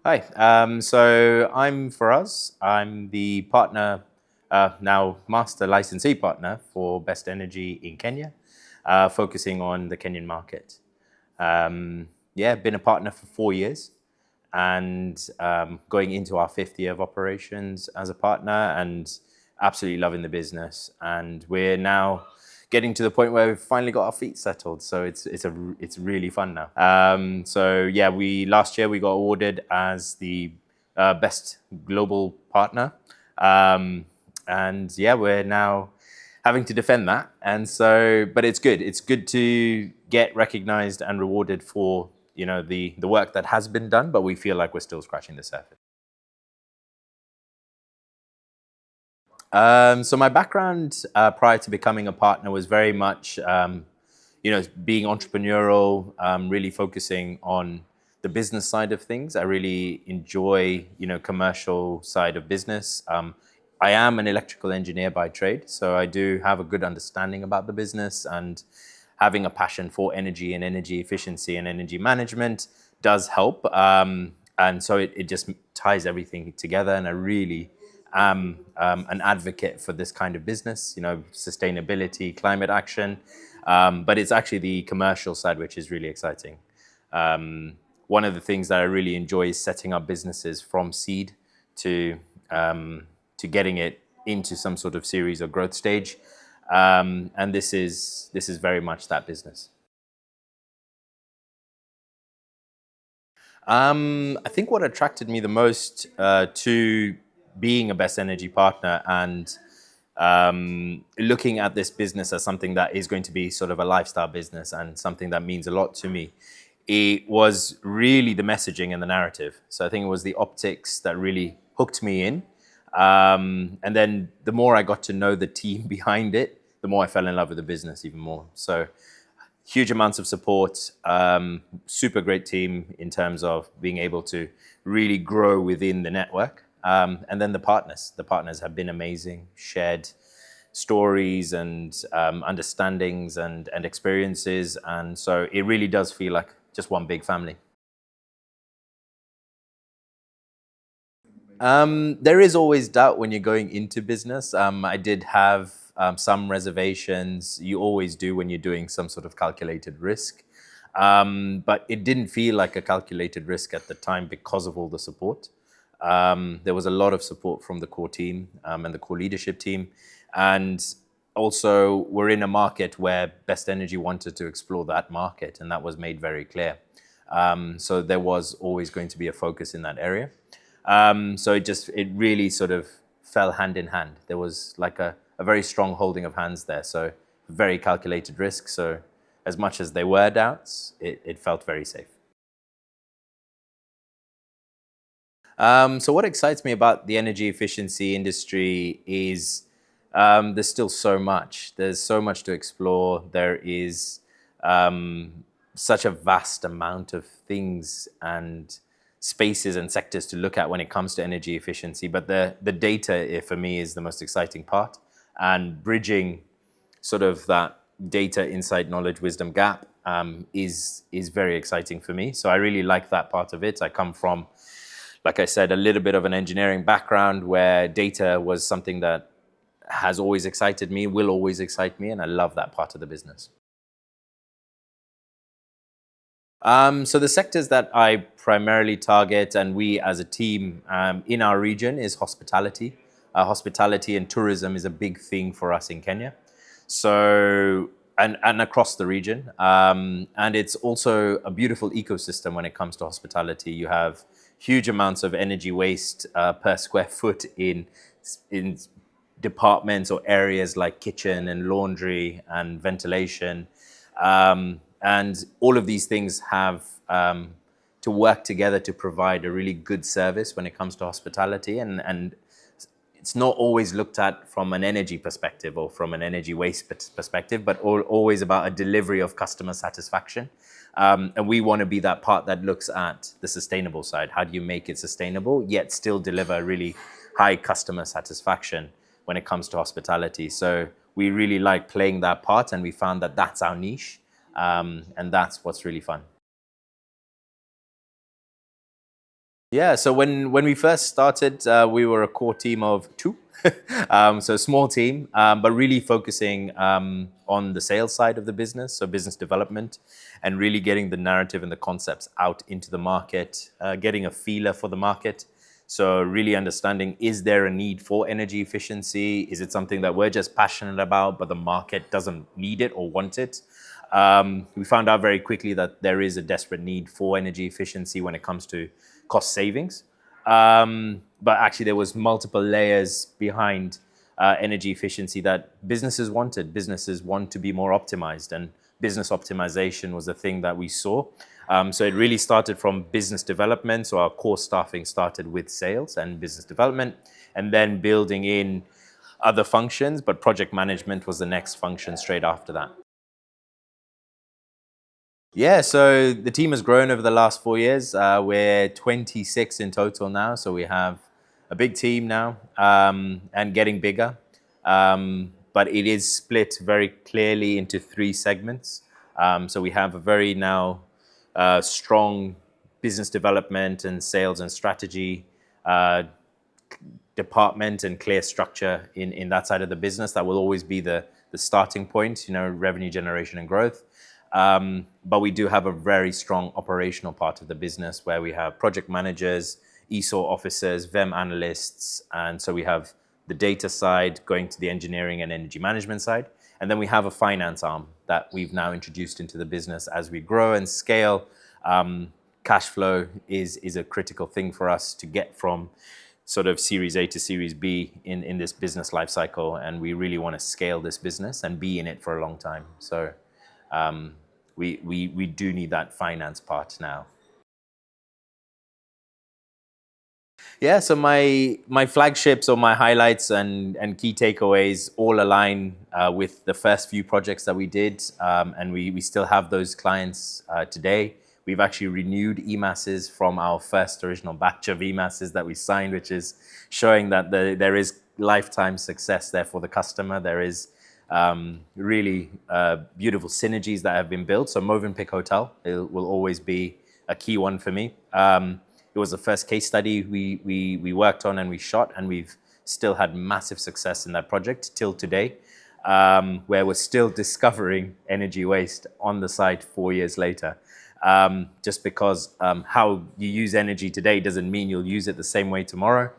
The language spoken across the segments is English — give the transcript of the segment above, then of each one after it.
Hi, so I'm Faraz. I'm the partner, now master licensee partner for Best.Energy in Kenya, focusing on the Kenyan market. Yeah, been a partner for 4 years and going into our fifth year of operations as a partner and absolutely loving the business. And we're now getting to the point where we've finally got our feet settled. So it's really fun now. So yeah, we last year we got awarded as the best global partner, and yeah, we're now having to defend that. And so, but it's good. It's good to get recognized and rewarded for the work that has been done, but we feel like we're still scratching the surface. So my background prior to becoming a partner was very much, being entrepreneurial, really focusing on the business side of things. I really enjoy, commercial side of business. I am an electrical engineer by trade, so I do have a good understanding about the business, and having a passion for energy and energy efficiency and energy management does help. And so it just ties everything together. And I really am an advocate for this kind of business, sustainability, climate action. But it's actually the commercial side which is really exciting. One of the things that I really enjoy is setting up businesses from seed to getting it into some sort of series or growth stage. And this is very much that business. I think what attracted me the most to being a Best.Energy partner and looking at this business as something that is going to be sort of a lifestyle business and something that means a lot to me, it was really the messaging and the narrative. So I think it was the optics that really hooked me in. And then the more I got to know the team behind it, the more I fell in love with the business even more. So huge amounts of support, super great team in terms of being able to really grow within the network. And then the partners have been amazing, shared stories and understandings and experiences. And so it really does feel like just one big family. There is always doubt when you're going into business. I did have some reservations. You always do when you're doing some sort of calculated risk. But it didn't feel like a calculated risk at the time because of all the support. There was a lot of support from the core team and the core leadership team. And also, we're in a market where Best.Energy wanted to explore that market, and that was made very clear. So there was always going to be a focus in that area. So it really sort of fell hand in hand. There was like a very strong holding of hands there. So very calculated risk. So as much as there were doubts, it felt very safe. So what excites me about the energy efficiency industry is there's still so much. There's so much to explore. There is such a vast amount of things and spaces and sectors to look at when it comes to energy efficiency. But the data, for me, is the most exciting part. And bridging sort of that data, insight, knowledge, wisdom gap is very exciting for me. So I really like that part of it. I come from, like I said, a little bit of an engineering background where data was something that has always excited me, will always excite me, and I love that part of the business. So the sectors that I primarily target, and we as a team in our region, is hospitality. Hospitality and tourism is a big thing for us in Kenya. So and across the region, and it's also a beautiful ecosystem when it comes to hospitality. You have huge amounts of energy waste per square foot in departments or areas like kitchen and laundry and ventilation. And all of these things have to work together to provide a really good service when it comes to hospitality. And it's not always looked at from an energy perspective or from an energy waste perspective, but always about a delivery of customer satisfaction. And we want to be that part that looks at the sustainable side. How do you make it sustainable, yet still deliver really high customer satisfaction when it comes to hospitality? So we really like playing that part, and we found that that's our niche. And that's what's really fun. Yeah, so when we first started, we were a core team of two, so a small team, but really focusing on the sales side of the business, so business development, and really getting the narrative and the concepts out into the market, getting a feeler for the market. So really understanding, is there a need for energy efficiency? Is it something that we're just passionate about, but the market doesn't need it or want it? We found out very quickly that there is a desperate need for energy efficiency when it comes to cost savings. But actually, there was multiple layers behind energy efficiency that businesses wanted. Businesses want to be more optimized, and business optimization was the thing that we saw. So it really started from business development. So our core staffing started with sales and business development, and then building in other functions. But project management was the next function straight after that. Yeah, so the team has grown over the last 4 years. We're 26 in total now, so we have a big team now and getting bigger. But it is split very clearly into three segments. So we have a very now strong business development and sales and strategy department and clear structure in that side of the business. That will always be the starting point, revenue generation and growth. But we do have a very strong operational part of the business where we have project managers, ESO officers, VEM analysts, and so we have the data side going to the engineering and energy management side. And then we have a finance arm that we've now introduced into the business as we grow and scale. Cash flow is a critical thing for us to get from sort of Series A to Series B in this business life cycle. And we really want to scale this business and be in it for a long time. So we do need that finance part now. Yeah, so my flagships or my highlights and key takeaways all align with the first few projects that we did, and we still have those clients today. We've actually renewed EMASs from our first original batch of EMASs that we signed, which is showing that there is lifetime success there for the customer. There is really beautiful synergies that have been built. So Movenpick Hotel will always be a key one for me. It was the first case study we worked on and we shot, and we've still had massive success in that project till today, where we're still discovering energy waste on the site 4 years later. Just because how you use energy today doesn't mean you'll use it the same way tomorrow.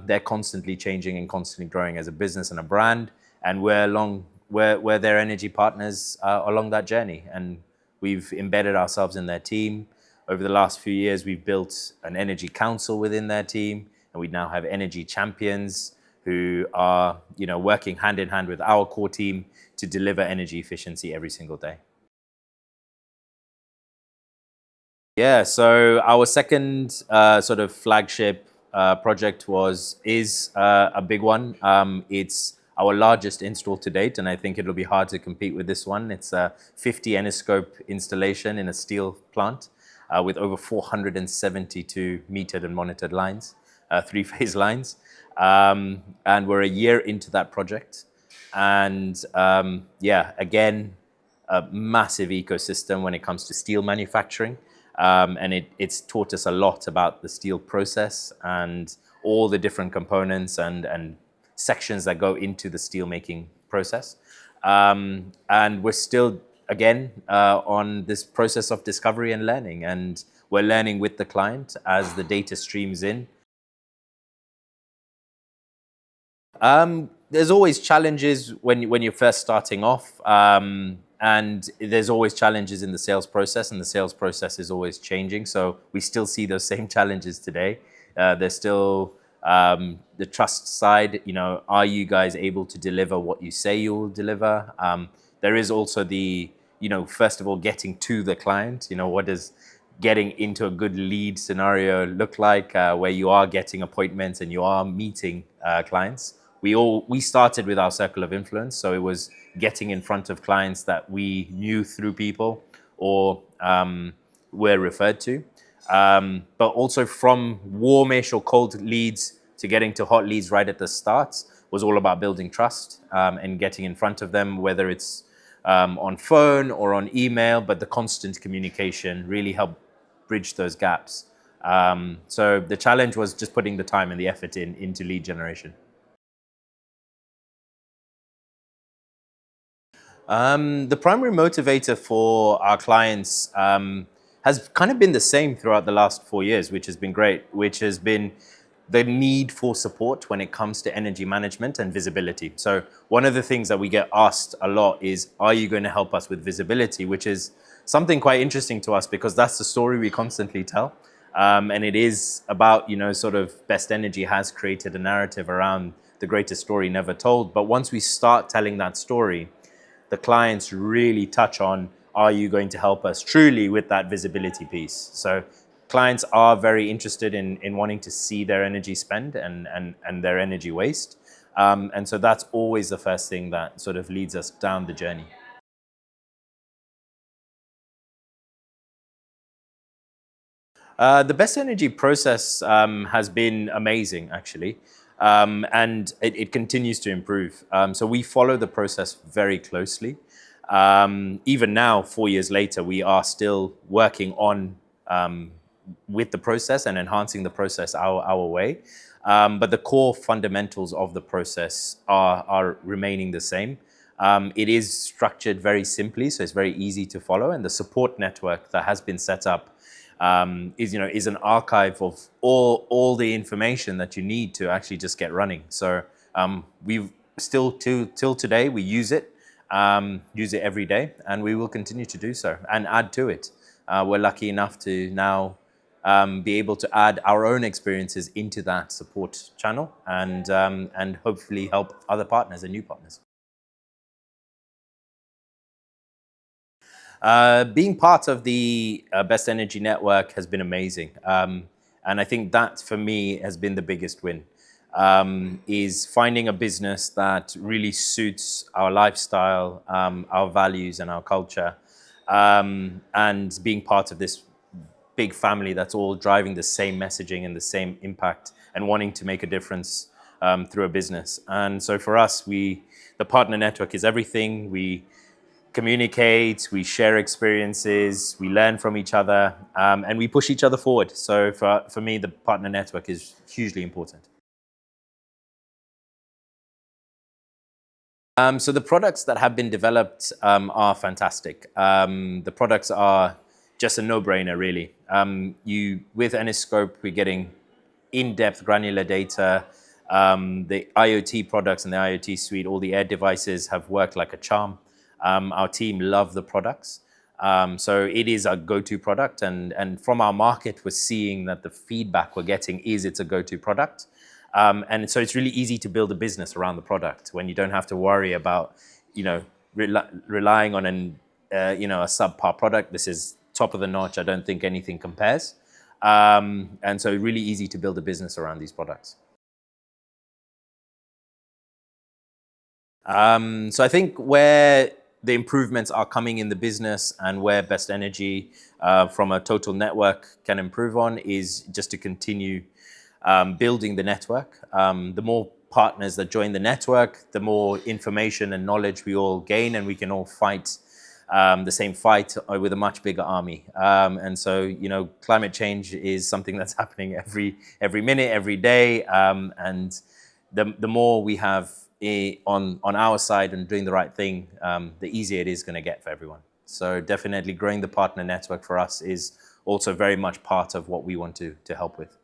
They're constantly changing and constantly growing as a business and a brand, and we're their energy partners along that journey, and we've embedded ourselves in their team. Over the last few years, we've built an energy council within their team, and we now have energy champions who are, working hand in hand with our core team to deliver energy efficiency every single day. Yeah, so our second sort of flagship project is a big one. It's our largest install to date, and I think it'll be hard to compete with this one. It's a 50 Eniscope installation in a steel plant with over 472 metered and monitored lines, three-phase lines. And we're a year into that project. And yeah, again, a massive ecosystem when it comes to steel manufacturing. And it's taught us a lot about the steel process and all the different components and sections that go into the steel making process. And we're still, again, on this process of discovery and learning. And we're learning with the client as the data streams in. There's always challenges when you're first starting off. And there's always challenges in the sales process, and the sales process is always changing. So we still see those same challenges today. There's still the trust side. Are you guys able to deliver what you say you will deliver? There is also the, first of all, getting to the client. What does getting into a good lead scenario look like, where you are getting appointments and you are meeting clients? We started with our circle of influence, so it was getting in front of clients that we knew through people or were referred to. But also from warmish or cold leads to getting to hot leads right at the start was all about building trust and getting in front of them, whether it's on phone or on email, but the constant communication really helped bridge those gaps. So the challenge was just putting the time and the effort into lead generation. The primary motivator for our clients has kind of been the same throughout the last 4 years, which has been great, which has been the need for support when it comes to energy management and visibility. So one of the things that we get asked a lot is, are you going to help us with visibility? Which is something quite interesting to us because that's the story we constantly tell. And it is about, sort of Best.Energy has created a narrative around the greatest story never told. But once we start telling that story, the clients really touch on, are you going to help us truly with that visibility piece? So clients are very interested in wanting to see their energy spend and their energy waste. And so that's always the first thing that sort of leads us down the journey. The Best.Energy process has been amazing, actually, and it continues to improve. So we follow the process very closely. Even now, 4 years later, we are still working on with the process and enhancing the process our way. But the core fundamentals of the process are remaining the same. It is structured very simply, so it's very easy to follow, and the support network that has been set up is an archive of all the information that you need to actually just get running. So we've still till today we use it every day, and we will continue to do so and add to it. We're lucky enough to now be able to add our own experiences into that support channel and hopefully help other partners and new partners. Being part of the Best.Energy network has been amazing. And I think that for me has been the biggest win, is finding a business that really suits our lifestyle, our values and our culture, and being part of this big family that's all driving the same messaging and the same impact and wanting to make a difference through a business. And so for us, the partner network is everything. We communicate, we share experiences, we learn from each other, and we push each other forward. So for me, the partner network is hugely important. So the products that have been developed are fantastic. The products are just a no-brainer, really. With Aniscope, we're getting in-depth granular data. The IoT products and the IoT suite, all the Air devices have worked like a charm. Our team love the products. So it is a go-to product. And from our market, we're seeing that the feedback we're getting is it's a go-to product. And so it's really easy to build a business around the product when you don't have to worry about, relying on a subpar product. This is top of the notch. I don't think anything compares. And so really easy to build a business around these products. So I think where the improvements are coming in the business and where Best.Energy from a total network can improve on is just to continue building the network. The more partners that join the network, the more information and knowledge we all gain, and we can all fight the same fight with a much bigger army. And so, climate change is something that's happening every minute, every day. And the more we have on our side and doing the right thing, the easier it is going to get for everyone. So definitely growing the partner network for us is also very much part of what we want to help with.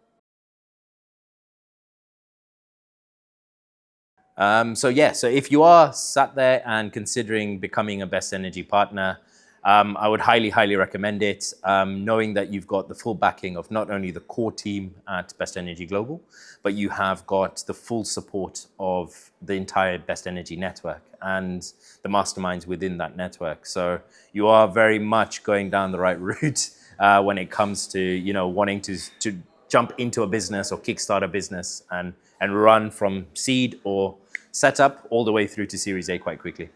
So if you are sat there and considering becoming a Best.Energy partner, I would highly, highly recommend it, knowing that you've got the full backing of not only the core team at Best.Energy Global, but you have got the full support of the entire Best.Energy network and the masterminds within that network. So you are very much going down the right route when it comes to wanting to jump into a business or kickstart a business and run from seed or setup all the way through to Series A quite quickly.